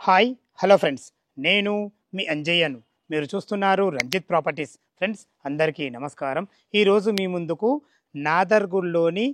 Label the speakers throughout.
Speaker 1: Hi hello friends, నేను మీ అంజయ్యను. మీరు చూస్తున్నారు రంజిత్ ప్రాపర్టీస్. ఫ్రెండ్స్ అందరికీ నమస్కారం. ఈరోజు మీ ముందుకు నాదర్గుల్లోని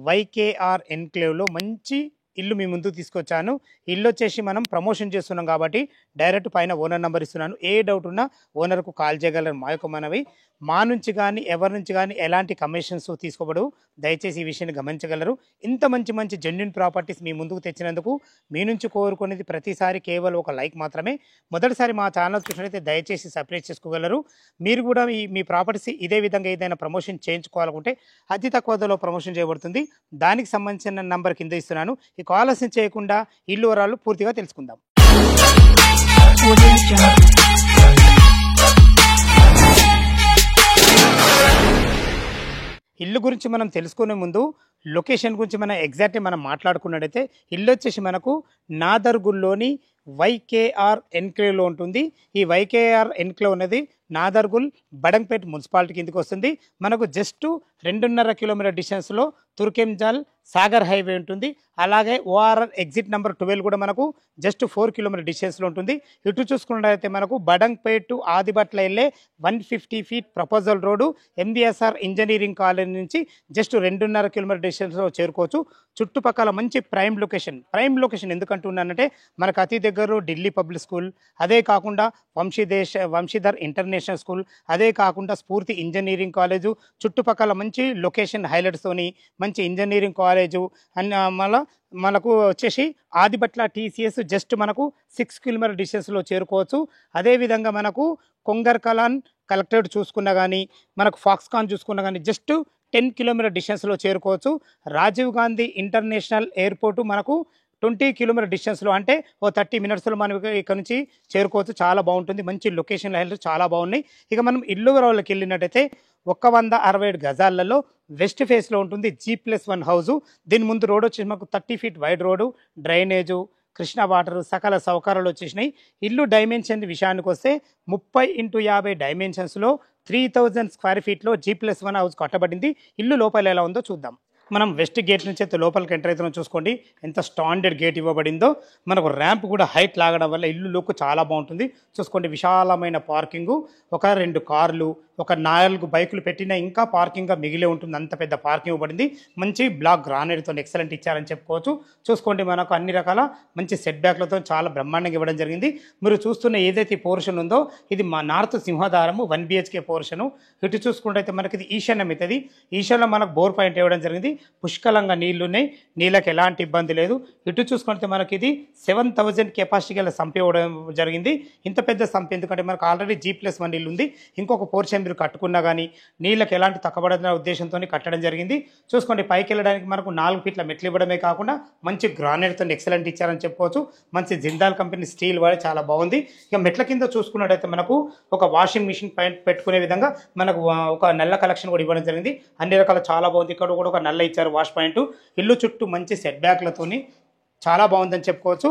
Speaker 1: వైకేఆర్ ఎన్క్లేవ్లో మంచి ఇల్లు మీ ముందుకు తీసుకొచ్చాను. ఇల్లు వచ్చేసి మనం ప్రమోషన్ చేస్తున్నాం కాబట్టి డైరెక్ట్ పైన ఓనర్ నెంబర్ ఇస్తున్నాను. ఏ డౌట్ ఉన్నా ఓనర్కు కాల్ చేయగలరు. మా యొక్క మనవి, మా నుంచి కానీ ఎవరి నుంచి కానీ ఎలాంటి కమిషన్స్ తీసుకోబడు. దయచేసి ఈ విషయాన్ని గమనించగలరు. ఇంత మంచి మంచి జెన్యూన్ ప్రాపర్టీస్ మీ ముందుకు తెచ్చినందుకు మీ నుంచి కోరుకునేది ప్రతిసారి కేవలం ఒక లైక్ మాత్రమే. మొదటిసారి మా ఛానల్ చూసినట్లయితే దయచేసి సబ్స్క్రైబ్ చేసుకోగలరు. మీరు కూడా మీ ప్రాపర్టీస్ ఇదే విధంగా ఏదైనా ప్రమోషన్ చేయించుకోవాలనుకుంటే అతి తక్కువ ధరలో ప్రమోషన్ చేయబడుతుంది. దానికి సంబంధించిన నంబర్ కింద ఇస్తున్నాను. ఈ కాల్ ఆలస్యం చేయకుండా ఇల్లు వివరాలు పూర్తిగా తెలుసుకుందాం. ఇల్లు గురించి మనం తెలుసుకునే ముందు లొకేషన్ గురించి మనం ఎగ్జాక్ట్లీ మనం మాట్లాడుకున్నట్టయితే ఇల్లు వచ్చేసి మనకు నాదర్గుల్లోని వైకేఆర్ ఎన్క్లేవ్లో ఉంటుంది. ఈ వైకేఆర్ ఎన్క్లేవ్ అనేది నాదర్గుల్ బడంగ్పేట్ మున్సిపాలిటీ కిందకి వస్తుంది. మనకు జస్ట్ 2.5 కిలోమీటర్ డిస్టెన్స్లో తుర్కెంజాల్ సాగర్ హైవే ఉంటుంది. అలాగే ఓఆర్ఆర్ ఎగ్జిట్ నెంబర్ 12 కూడా మనకు జస్ట్ 4 కిలోమీటర్ డిస్టెన్స్లో ఉంటుంది. ఇటు చూసుకున్నట్లయితే మనకు బడంగ్పేట్ టు ఆదిబట్ల వెళ్ళే 150 feet proposal road MBSR engineering college నుంచి జస్ట్ 2.5 కిలోమీటర్ డిస్టెన్స్లో చేరుకోవచ్చు. చుట్టుపక్కల మంచి ప్రైమ్ లొకేషన్ ఎందుకంటున్నానంటే మనకు అతి దగ్గర ఢిల్లీ పబ్లిక్ స్కూల్, అదే కాకుండా వంశీధర్ ఇంటర్నేషనల్ స్కూల్, అదే కాకుండా స్ఫూర్తి ఇంజనీరింగ్ కాలేజు, చుట్టుపక్కల మంచి లొకేషన్ హైలైట్స్తోని మంచి ఇంజనీరింగ్ కాలేజు అండ్ మళ్ళీ మనకు వచ్చేసి ఆదిబట్ల టీసీఎస్ జస్ట్ మనకు 6 కిలోమీటర్ డిస్టెన్స్లో చేరుకోవచ్చు. అదేవిధంగా మనకు కొంగర్కలాన్ కలెక్టరేట్ చూసుకున్నా కానీ మనకు ఫాక్స్కాన్ చూసుకున్నా కానీ జస్ట్ 10 కిలోమీటర్ డిస్టెన్స్లో చేరుకోవచ్చు. రాజీవ్ గాంధీ ఇంటర్నేషనల్ ఎయిర్పోర్టు మనకు 20 కిలోమీటర్ డిస్టెన్స్లో, అంటే 30 మినిట్స్లో మనం ఇక్కడ నుంచి చేరుకోవచ్చు. చాలా బాగుంటుంది. మంచి లొకేషన్ హైలైట్స్ చాలా బాగున్నాయి. ఇక మనం ఇల్లు వివరాలకు వెళ్ళినట్టయితే 167 గజాలలో వెస్ట్ ఫేస్లో ఉంటుంది G+1 హౌజు. దీని ముందు రోడ్ వచ్చేసి మనకు 30 feet wide road, drainage, Krishna water సకల సౌకర్యాలు వచ్చేసినాయి. ఇల్లు డైమెన్షన్ విషయానికి వస్తే 30x50 డైమెన్షన్స్లో 3000 స్క్వేర్ ఫీట్లో G+1 హౌస్ కట్టబడింది. ఇల్లు లోపల ఎలా ఉందో చూద్దాం. మనం వెస్ట్ గేట్ నుంచి అయితే లోపలికి ఎంటర్ అవుతున్నాం. చూసుకోండి ఎంత స్టాండర్డ్ గేట్ ఇవ్వబడిందో. మనకు ర్యాంప్ కూడా హైట్ లాగడం వల్ల ఇల్లు లుక్ చాలా బాగుంటుంది. చూసుకోండి విశాలమైన పార్కింగు, 2 కార్లు, 4 బైకులు పెట్టినా ఇంకా పార్కింగ్గా మిగిలే ఉంటుంది. అంత పెద్ద పార్కింగ్ ఇవ్వబడింది. మంచి బ్లాక్ గ్రానైట్తో ఎక్సలెంట్ ఇచ్చారని చెప్పుకోవచ్చు. చూసుకోండి మనకు అన్ని రకాల మంచి సెట్ బ్యాక్లతో చాలా బ్రహ్మాండంగా ఇవ్వడం జరిగింది. మీరు చూస్తున్న ఏదైతే పోర్షన్ ఉందో ఇది మా నార్త్ సింహదారము 1 BHK పోర్షను. ఇటు చూసుకుంటే మనకి ఇది ఈశాన్యం అవుతుంది. ఈశాన్యంలో మనకు బోర్ పాయింట్ ఇవ్వడం జరిగింది. పుష్కలంగా నీళ్లు ఉన్నాయి, నీళ్ళకి ఎలాంటి ఇబ్బంది లేదు. ఇటు చూసుకుంటే మనకి ఇది 7000 కెపాసిటీ గల సంప ఇవ్వడం జరిగింది. ఇంత పెద్ద సంప ఎందుకంటే మనకు ఆల్రెడీ G+1 ఇల్లు ఉంది. ఇంకొక పోర్షన్ మీరు కట్టుకున్నా కానీ నీళ్ళకి ఎలాంటి తక్కబడదనే ఉద్దేశంతో కట్టడం జరిగింది. చూసుకోండి పైకి వెళ్ళడానికి మనకు 4 ఫీట్ల మెట్లు ఇవ్వడమే కాకుండా మంచి గ్రానైట్తో ఎక్సలెంట్ ఇచ్చారని చెప్పుకోవచ్చు. మంచి జిందాల్ కంపెనీ స్టీల్ వాడి చాలా బాగుంది. ఇక మెట్ల కింద చూసుకున్నట్టయితే మనకు ఒక వాషింగ్ మిషన్ పెట్టుకునే విధంగా మనకు ఒక నల్ల కలెక్షన్ కూడా ఇవ్వడం జరిగింది. అన్ని రకాల చాలా బాగుంది. ఇక్కడ కూడా ఒక నల్ల ఇచ్చారు వాష్ పాయింట్. ఇల్లు చుట్టూ మంచి సెట్ బ్యాక్లతోని చాలా బాగుందని చెప్పుకోవచ్చు.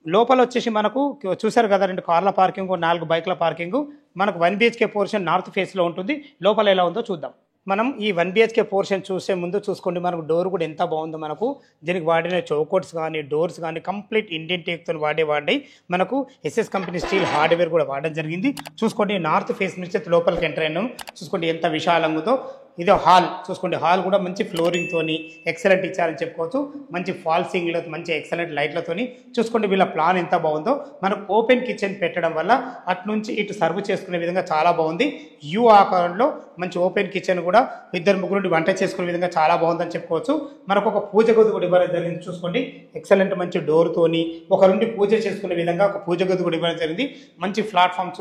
Speaker 1: లోపల వచ్చేసి మనకు చూసారు కదా 2 కార్ల పార్కింగ్, 4 బైక్ల పార్కింగ్. మనకు 1 BHK పోర్షన్ నార్త్ ఫేస్లో ఉంటుంది. లోపల ఎలా ఉందో చూద్దాం. మనం ఈ 1 BHK పోర్షన్ చూసే ముందు చూసుకోండి మనకు డోర్ కూడా ఎంత బాగుందో. మనకు దీనికి వాడిన చౌకోట్స్ కానీ డోర్స్ కానీ కంప్లీట్ ఇండియన్ టేక్తో వాడి మనకు SS కంపెనీ స్టీల్ హార్డ్వేర్ కూడా వాడడం జరిగింది. చూసుకోండి నార్త్ ఫేస్ నుంచి లోపలికి ఎంటర్ అయినాం. చూసుకోండి ఎంత విశాలంగా ఉందో. ఇది హాల్. చూసుకోండి హాల్ కూడా మంచి ఫ్లోరింగ్తోని ఎక్సలెంట్ ఇచ్చారని చెప్పుకోవచ్చు. మంచి ఫాల్ సీలింగ్లో మంచి ఎక్సలెంట్ లైట్లతోని. చూసుకోండి వీళ్ళ ప్లాన్ ఎంత బాగుందో. మనకు ఓపెన్ కిచెన్ పెట్టడం వల్ల అటు నుంచి ఇటు సర్వ్ చేసుకునే విధంగా చాలా బాగుంది. యూ ఆకారంలో మంచి ఓపెన్ కిచెన్ కూడా 2-3 వంట చేసుకునే విధంగా చాలా బాగుందని చెప్పుకోవచ్చు. మనకు ఒక పూజ గది కూడా ఇవ్వడం జరిగింది. చూసుకోండి ఎక్సలెంట్ మంచి డోర్తోని ఒక నుండి పూజ చేసుకునే విధంగా ఒక పూజ గది కూడా ఇవ్వడం జరిగింది. మంచి ప్లాట్ఫామ్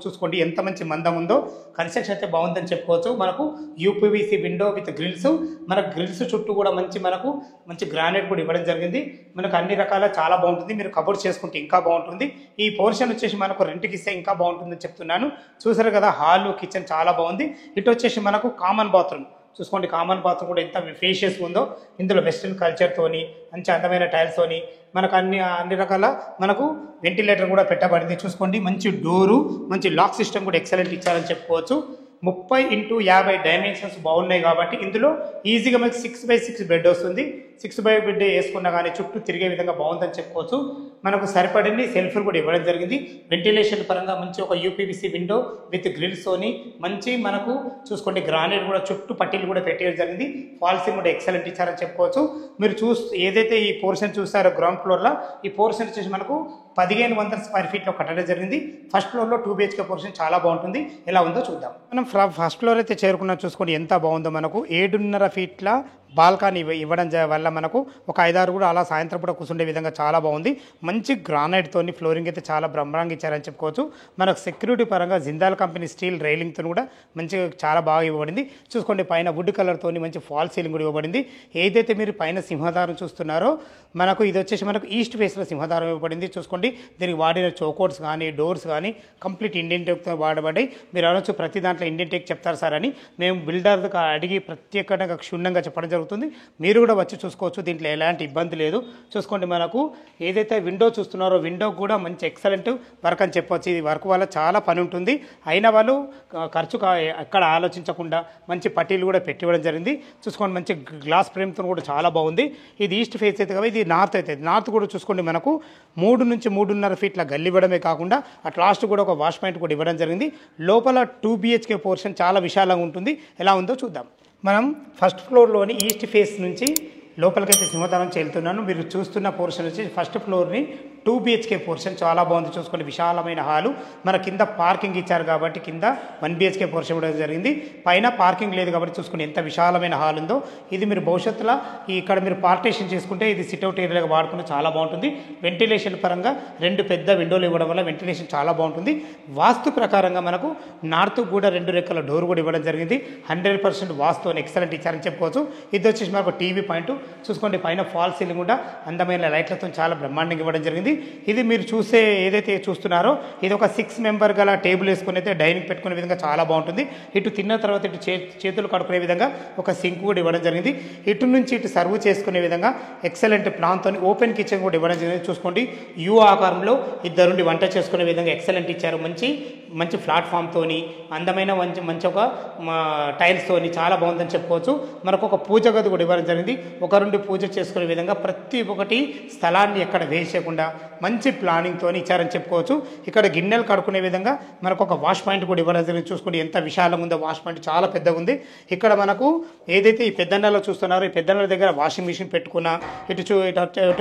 Speaker 1: చూసుకోండి ఎంత మంచి మందం ఉందో. కన్స్ట్రక్షన్ అయితే బాగుందని చెప్పుకోవచ్చు. మనకు UPVC విండో విత్ గ్రిల్స్. మనకు గ్రిల్స్ చుట్టూ కూడా మనకు మంచి గ్రానైట్ కూడా ఇవ్వడం జరిగింది. మనకు అన్ని రకాల చాలా బాగుంటుంది. మీరు కబోర్డ్ చేసుకుంటే ఇంకా బాగుంటుంది. ఈ పోర్షన్ వచ్చేసి మనకు రెంట్కి ఇస్తే ఇంకా బాగుంటుందని చెప్తున్నాను. చూసారు కదా హాల్ కిచెన్ చాలా బాగుంది. ఇటు వచ్చేసి మనకు కామన్ బాత్రూమ్. చూసుకోండి కామన్ బాత్రూమ్ కూడా ఎంత ఫేషియస్ ఉందో. ఇందులో వెస్ట్రన్ కల్చర్తోని మంచి అందమైన టైల్స్తోని మనకు అన్ని రకాల మనకు వెంటిలేటర్ కూడా పెట్టబడింది. చూసుకోండి మంచి డోరు, మంచి లాక్ సిస్టమ్ కూడా ఎక్సలెంట్ ఇచ్చారని చెప్పుకోవచ్చు. 30x50 డైమెన్షన్స్ బాగున్నాయి కాబట్టి ఇందులో ఈజీగా మనకి 6x6 బెడ్ వస్తుంది. 6x బెడ్ వేసుకున్నా కానీ చుట్టూ తిరిగే విధంగా బాగుందని చెప్పుకోవచ్చు. మనకు సరిపడింది సెల్ఫ్లు కూడా ఇవ్వడం జరిగింది. వెంటిలేషన్ పరంగా మంచి ఒక యూపీవీసీ విండో విత్ గ్రిల్స్తోని మంచి మనకు చూసుకోండి గ్రానైట్ కూడా చుట్టూ పట్టీలు కూడా పెట్టేయడం జరిగింది. ఫాల్సింగ్ కూడా ఎక్సలెంట్ ఇచ్చారని చెప్పుకోవచ్చు. మీరు ఏదైతే ఈ పోర్షన్ చూస్తారో గ్రౌండ్ ఫ్లోర్లో ఈ పోర్షన్ వచ్చేసి మనకు 1500 స్క్వేర్ ఫీట్లో కట్టడం జరిగింది. ఫస్ట్ ఫ్లోర్లో 2 BHK పోర్షన్ చాలా బాగుంటుంది. ఎలా ఉందో చూద్దాం. మనం ఫస్ట్ ఫ్లోర్ అయితే చేరుకున్నాం. చూసుకోండి ఎంత బాగుందో. మనకు 7.5 ఫీట్ల బాల్కనీ ఇవ్వడం వల్ల మనకు ఒక 5-6 కూడా అలా సాయంత్రం కూడా కూర్చుండే విధంగా చాలా బాగుంది. మంచి గ్రానైట్తోని ఫ్లోరింగ్ అయితే చాలా బ్రహ్మాండంగా ఇచ్చారని చెప్పుకోవచ్చు. మనకు సెక్యూరిటీ పరంగా జిందాల్ కంపెనీ స్టీల్ రైలింగ్తో కూడా మంచిగా చాలా బాగా ఇవ్వబడింది. చూసుకోండి పైన వుడ్ కలర్తోని మంచి ఫాల్ సీలింగ్ కూడా ఇవ్వబడింది. ఏదైతే మీరు పైన సింహదారం చూస్తున్నారో మనకు ఇది వచ్చేసి మనకు ఈస్ట్ ఫేస్లో సింహదారం ఇవ్వబడింది. చూసుకోండి దీనికి వాడిన చోకోట్స్ కానీ డోర్స్ కానీ కంప్లీట్ ఇండియన్ టేక్తో వాడబడి. మీరు అనొచ్చు ప్రతి దాంట్లో ఇండియన్ టేక్ చెప్తారు సార్ అని. మేము బిల్డర్ అడిగి ప్రత్యేకంగా క్షుణ్ణంగా చెప్పడం జరుగుతుంది. మీరు కూడా వచ్చి చూసుకోవచ్చు. దీంట్లో ఎలాంటి ఇబ్బంది లేదు. చూసుకోండి మనకు ఏదైతే విండో చూస్తున్నారో విండో కూడా మంచి ఎక్సలెంట్ వర్క్ అని చెప్పొచ్చు. ఇది వర్క్ వల్ల చాలా పని ఉంటుంది. అయిన వాళ్ళు ఖర్చు ఎక్కడ ఆలోచించకుండా మంచి పట్టీలు కూడా పెట్టివ్వడం జరిగింది. చూసుకోండి మంచి గ్లాస్ ఫ్రేమ్తో కూడా చాలా బాగుంది. ఇది ఈస్ట్ ఫేస్ అయితే కదా, ఇది నార్త్ అయితే. నార్త్ కూడా చూసుకోండి మనకు 3 నుంచి 3.5 ఫీట్ల గల్లి ఇవ్వడమే కాకుండా అట్ లాస్ట్ కూడా ఒక వాష్ పాయింట్ కూడా ఇవ్వడం జరిగింది. లోపల 2 BHK పోర్షన్ చాలా విశాలంగా ఉంటుంది. ఎలా ఉందో చూద్దాం. మనం ఫస్ట్ ఫ్లోర్లోని ఈస్ట్ ఫేస్ నుంచి లోపలికైతే సింహద్వారం వెళ్తున్నాను. మీరు చూస్తున్న పోర్షన్ వచ్చి ఫస్ట్ ఫ్లోర్ని 2 BHK పోర్షన్ చాలా బాగుంది. చూసుకోండి విశాలమైన హాలు. మన కింద పార్కింగ్ ఇచ్చారు కాబట్టి కింద 1 BHK పోర్షన్ కూడా జరిగింది. పైన పార్కింగ్ లేదు కాబట్టి చూసుకోండి ఎంత విశాలమైన హాల్ ఉందో. ఇది మీరు భవిష్యత్తులో ఇక్కడ మీరు పార్టీషన్ చేసుకుంటే ఇది సిట్అవుట్ ఏరియాగా వాడుకుంటే చాలా బాగుంటుంది. వెంటిలేషన్ పరంగా 2 పెద్ద విండోలు ఇవ్వడం వల్ల వెంటిలేషన్ చాలా బాగుంటుంది. వాస్తు ప్రకారంగా మనకు నార్త్ కూడా 2 రెక్కల డోర్ కూడా ఇవ్వడం జరిగింది. 100% వాస్తు ఎక్సలెంట్ ఇచ్చారని చెప్పుకోవచ్చు. ఇది వచ్చేసి మనకు టీవీ పాయింట్. చూసుకోండి పైన ఫాల్ సీలింగ్ కూడా అందమైన లైట్లతో చాలా బ్రహ్మాండంగా ఇవ్వడం జరిగింది. ఇది మీరు చూసే ఏదైతే చూస్తున్నారో ఇది ఒక 6 మెంబర్ గల టేబుల్ వేసుకుని అయితే డైనింగ్ పెట్టుకునే విధంగా చాలా బాగుంటుంది. ఇటు తిన్న తర్వాత ఇటు చేతులు కడుక్కునే విధంగా ఒక సింక్ కూడా ఇవ్వడం జరిగింది. ఇటు నుంచి ఇటు సర్వ్ చేసుకునే విధంగా ఎక్సలెంట్ ప్లాన్తో ఓపెన్ కిచెన్ కూడా ఇవ్వడం జరిగింది. చూసుకోండి యూ ఆకారంలో ఇద్దరుండి వంట చేసుకునే విధంగా ఎక్సలెంట్ ఇచ్చారు. మంచి ప్లాట్ఫామ్తోని అందమైన మంచి ఒక టైల్స్తోని చాలా బాగుందని చెప్పుకోవచ్చు. మనకు ఒక పూజ గది కూడా ఇవ్వడం జరిగింది. ఒకరుండి పూజ చేసుకునే విధంగా ప్రతి ఒక్కటి స్థలాన్ని ఎక్కడ వేసేయకుండా మంచి ప్లానింగ్తో ఇచ్చారని చెప్పుకోవచ్చు. ఇక్కడ గిన్నెలు కడుక్కునే విధంగా మనకు ఒక వాష్ పాయింట్ కూడా ఇవ్వడం జరిగింది. చూసుకోండి ఎంత విశాలంగా ఉందో. వాష్ పాయింట్ చాలా పెద్దగా ఉంది. ఇక్కడ మనకు ఏదైతే ఈ పెద్దన్నలో చూస్తున్నారో ఈ పెద్దన్నల దగ్గర వాషింగ్ మిషన్ పెట్టుకున్న ఇటు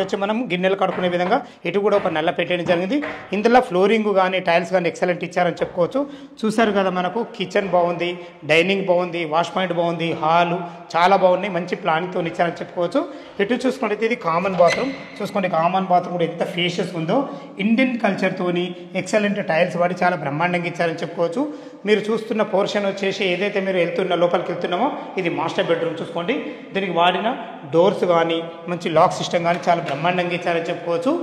Speaker 1: వచ్చి మనం గిన్నెలు కడుక్కునే విధంగా ఇటు కూడా ఒక నల్ల పెట్టడం జరిగింది. ఇందులో ఫ్లోరింగ్ కానీ టైల్స్ కానీ ఎక్సలెంట్ ఇచ్చారని చెప్పుకోవచ్చు. చూసారు కదా మనకు కిచెన్ బాగుంది, డైనింగ్ బాగుంది, వాష్ పాయింట్ బాగుంది, హాలు చాలా బాగున్నాయి. మంచి ప్లానింగ్తో ఇచ్చారని చెప్పుకోవచ్చు. ఇటు చూసుకుంటే ఇది కామన్ బాత్రూమ్. చూసుకోండి కామన్ బాత్రూమ్ కూడా ఎంత ఫేషియస్ ఉందో. ఇండియన్ కల్చర్తోని ఎక్సలెంట్ టైల్స్ వాడి చాలా బ్రహ్మాండంగా ఇచ్చారని చెప్పుకోవచ్చు. మీరు చూస్తున్న పోర్షన్ వచ్చేసి ఏదైతే మీరు లోపలికి వెళ్తున్నామో ఇది మాస్టర్ బెడ్రూమ్. చూసుకోండి దీనికి వాడిన డోర్స్ కానీ మంచి లాక్ సిస్టమ్ కానీ చాలా బ్రహ్మాండంగా ఇచ్చారని చెప్పుకోవచ్చు.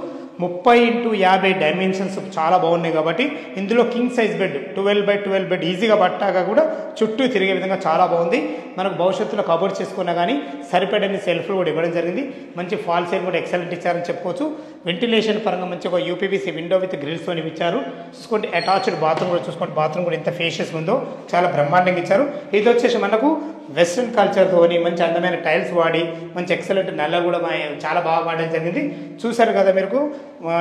Speaker 1: 30x50 డైమెన్షన్స్ చాలా బాగున్నాయి కాబట్టి ఇందులో king size bed 12x12 bed ఈజీగా పట్టాగా కూడా చుట్టూ తిరిగే విధంగా చాలా బాగుంది. మనకు భవిష్యత్తులో కబోర్డ్ చేసుకున్నా కానీ సరిపడని సెల్ఫ్లు కూడా ఇవ్వడం జరిగింది. మంచి ఫాల్ సైడ్ కూడా ఎక్సలెంట్ ఇచ్చారని చెప్పుకోవచ్చు. వెంటిలేషన్ పరంగా మంచి ఒక యూపీవీసీ విండో విత్ గ్రిల్స్తో ఇచ్చారు. చూసుకోండి అటాచ్డ్ బాత్రూమ్ కూడా చూసుకోండి. బాత్రూమ్ కూడా ఎంత ఫేషియస్ ఉందో చాలా బ్రహ్మాండంగా ఇచ్చారు. ఇది వచ్చేసి మనకు వెస్ట్రన్ కల్చర్తోని మంచి అందమైన టైల్స్ వాడి మంచి ఎక్సలెంట్ నల్ల కూడా చాలా బాగా వాడడం జరిగింది. చూసారు కదా మీరు.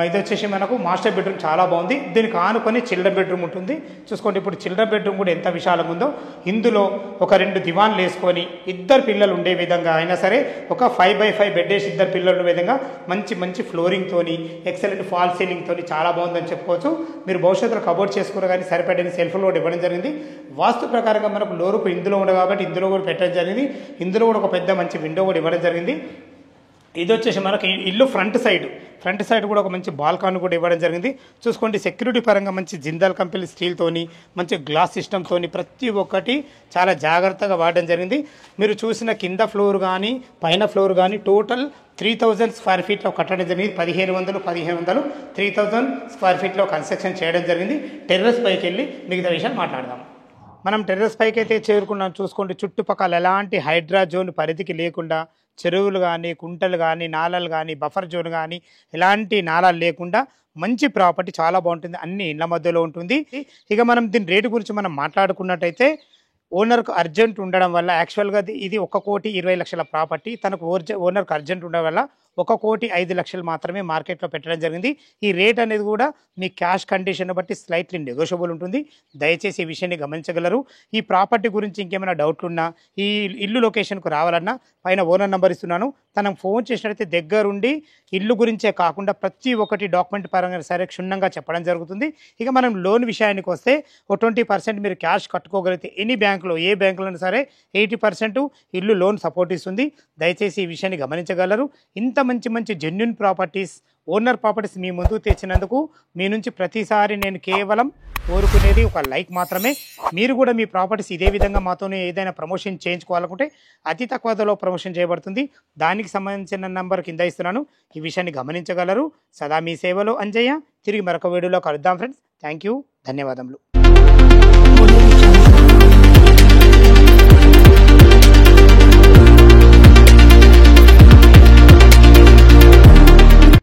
Speaker 1: ఇది వచ్చేసి మనకు మాస్టర్ బెడ్రూమ్ చాలా బాగుంది. దీనికి ఆనుకొని చిల్డ్రన్ బెడ్రూమ్ ఉంటుంది. చూసుకోండి ఇప్పుడు చిల్డ్రన్ బెడ్రూమ్ కూడా ఎంత విశాలంగా ఉందో. ఇందులో ఒక 2 దివాన్లు వేసుకొని 2 పిల్లలు ఉండే విధంగా అయినా సరే ఒక 5x5 బెడ్ వేసి 2 పిల్లలు ఉండే విధంగా మంచి ఫ్లోరింగ్తోని ఎక్సలెంట్ ఫాల్ సీలింగ్తోని చాలా బాగుందని చెప్పుకోవచ్చు. మీరు భవిష్యత్తులో కబోర్డ్ చేసుకున్న కానీ సరిపడని సెల్ఫ్లు కూడా ఇవ్వడం జరిగింది. వాస్తు ప్రకారంగా మనకు లోరుకు ఇందులో ఉండదు కాబట్టి ఇందులో కూడా పెట్టడం జరిగింది. ఇందులో కూడా ఒక పెద్ద మంచి విండో కూడా ఇవ్వడం జరిగింది. ఇది వచ్చేసి మనకి ఇల్లు ఫ్రంట్ సైడ్ కూడా ఒక మంచి బాల్కాన్ కూడా ఇవ్వడం జరిగింది. చూసుకోండి సెక్యూరిటీ పరంగా మంచి జిందాల్ కంపెనీ స్టీల్తోని మంచి గ్లాస్ సిస్టమ్తోని ప్రతి ఒక్కటి చాలా జాగ్రత్తగా వాడడం జరిగింది. మీరు చూసిన కింద ఫ్లోర్ కానీ పైన ఫ్లోర్ కానీ టోటల్ 3000 స్క్వేర్ ఫీట్లో కట్టడం జరిగింది. 1500 3000 స్క్వేర్ ఫీట్లో కన్స్ట్రక్షన్ చేయడం జరిగింది. టెర్రస్ పైకి వెళ్ళి మిగతా విషయాలు మాట్లాడదాం. మనం టెర్రస్ పైకి అయితే చేరుకున్నాం. చూసుకోండి చుట్టుపక్కల ఎలాంటి హైడ్రా జోన్ పరిధికి లేకుండా చెరువులు కానీ కుంటలు కానీ నాళాలు కానీ బఫర్ జోన్ కానీ ఎలాంటి నాళాలు లేకుండా మంచి ప్రాపర్టీ చాలా బాగుంటుంది. అన్ని ఇళ్ల మధ్యలో ఉంటుంది. ఇక మనం దీని రేటు గురించి మనం మాట్లాడుకున్నట్టయితే ఓనర్కు అర్జెంట్ ఉండడం వల్ల యాక్చువల్గా ఇది 1,20,00,000 ప్రాపర్టీ. తనకు ఓనర్కు అర్జెంట్ ఉండడం వల్ల 1,05,00,000 మాత్రమే మార్కెట్లో పెట్టడం జరిగింది. ఈ రేట్ అనేది కూడా మీ క్యాష్ కండిషన్ బట్టి స్లైట్లీ నెగోషియబుల్ ఉంటుంది. దయచేసి ఈ విషయాన్ని గమనించగలరు. ఈ ప్రాపర్టీ గురించి ఇంకేమైనా డౌట్లున్నా, ఈ ఇల్లు లొకేషన్కు రావాలన్నా పైన ఓనర్ నెంబర్ ఇస్తున్నాను. తనకు ఫోన్ చేసినట్లయితే దగ్గరుండి ఇల్లు గురించే కాకుండా ప్రతి ఒక్కటి డాక్యుమెంట్ పరంగా సరే క్షుణ్ణంగా చెప్పడం జరుగుతుంది. ఇక మనం లోన్ విషయానికి వస్తే 20% మీరు క్యాష్ కట్టుకోగలిగితే ఎనీ బ్యాంకులో ఏ బ్యాంకులో సరే 80% ఇల్లు లోన్ సపోర్ట్ ఇస్తుంది. దయచేసి ఈ విషయాన్ని గమనించగలరు. ఇంత మంచి మంచి జెన్యూన్ ప్రాపర్టీస్, ఓనర్ ప్రాపర్టీస్ మీ ముందుకు తెచ్చినందుకు మీ నుంచి ప్రతిసారి నేను కేవలం కోరుకునేది ఒక లైక్ మాత్రమే. మీరు కూడా మీ ప్రాపర్టీస్ ఇదే విధంగా మాతోనే ఏదైనా ప్రమోషన్ చేయించుకోవాలనుకుంటే అతి తక్కువ ధరలో ప్రమోషన్ చేయబడుతుంది. దానికి సంబంధించిన నంబర్ కింద ఇస్తున్నాను. ఈ విషయాన్ని గమనించగలరు. సదా మీ సేవలో అంజయ్య. తిరిగి మరొక వీడియోలో కలుద్దాం ఫ్రెండ్స్. Thank you. ధన్యవాదములు.